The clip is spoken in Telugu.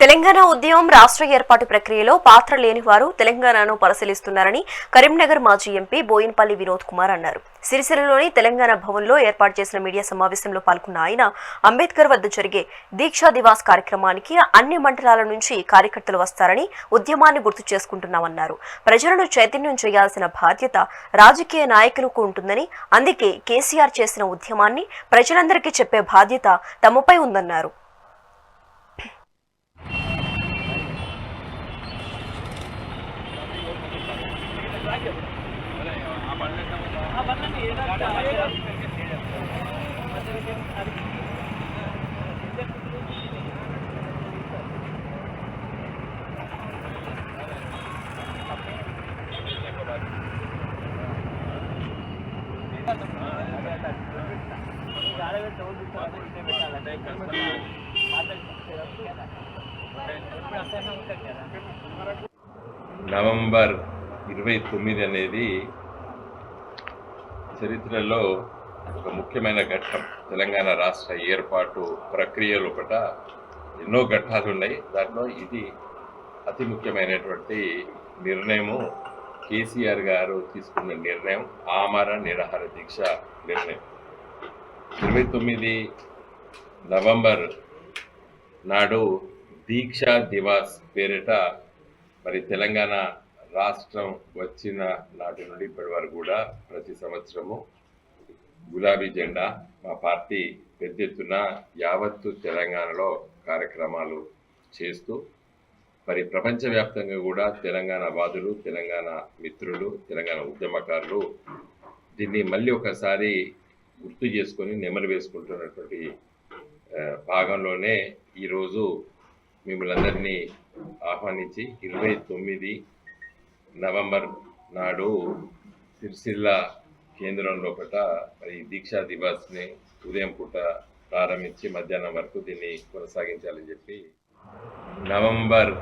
తెలంగాణ ఉద్యమం రాష్ట్ర ఏర్పాటు ప్రక్రియలో పాత్ర లేని వారు తెలంగాణను పరిశీలిస్తున్నారని కరీంనగర్ మాజీ ఎంపీ బోయిన్పల్లి వినోద్ కుమార్ అన్నారు. సిరిసిల్లలోని తెలంగాణ భవన్లో ఏర్పాటు చేసిన మీడియా సమావేశంలో పాల్గొన్న ఆయన అంబేద్కర్ వద్ద జరిగే దీక్షా దివాస్ కార్యక్రమానికి అన్ని మండలాల నుంచి కార్యకర్తలు వస్తారని ఉద్యమాన్ని గుర్తు చేసుకుంటున్నామన్నారు. ప్రజలను చైతన్యం చేయాల్సిన బాధ్యత రాజకీయ నాయకులకు ఉంటుందని, అందుకే కేసీఆర్ చేసిన ఉద్యమాన్ని ప్రజలందరికీ చెప్పే బాధ్యత తమపై ఉందన్నారు. నవంబర్ 29 అనేది చరిత్రలో ఒక ముఖ్యమైన ఘట్టం. తెలంగాణ రాష్ట్ర ఏర్పాటు ప్రక్రియలో ఎన్నో ఘట్టాలు ఉన్నాయి. దాంట్లో ఇది అతి ముఖ్యమైనటువంటి నిర్ణయము. కేసీఆర్ గారు తీసుకున్న నిర్ణయం ఆమర నిరాహార దీక్ష నిర్ణయం. 29 నవంబర్ నాడు దీక్షా దివాస్ పేరిట మరి తెలంగాణ రాష్ట్రం వచ్చిన నాటి నుండి ఇప్పటి వరకు కూడా ప్రతి సంవత్సరము గులాబీ జెండా మా పార్టీ పెద్ద ఎత్తున యావత్తు తెలంగాణలో కార్యక్రమాలు చేస్తూ మరి ప్రపంచవ్యాప్తంగా కూడా తెలంగాణ వాదులు, తెలంగాణ మిత్రులు, తెలంగాణ ఉద్యమకారులు దీన్ని మళ్ళీ ఒకసారి గుర్తు చేసుకొని నెమరు వేసుకుంటున్నటువంటి భాగంలోనే ఈరోజు మిమ్మల్ని అందరినీ ఆహ్వానించి 29 నవంబర్ నాడు సిరిసిల్ల కేంద్రం లోపల మరి దీక్షా దివాస్ని ఉదయం పూట ప్రారంభించి మధ్యాహ్నం వరకు దీన్ని కొనసాగించాలని చెప్పి నవంబర్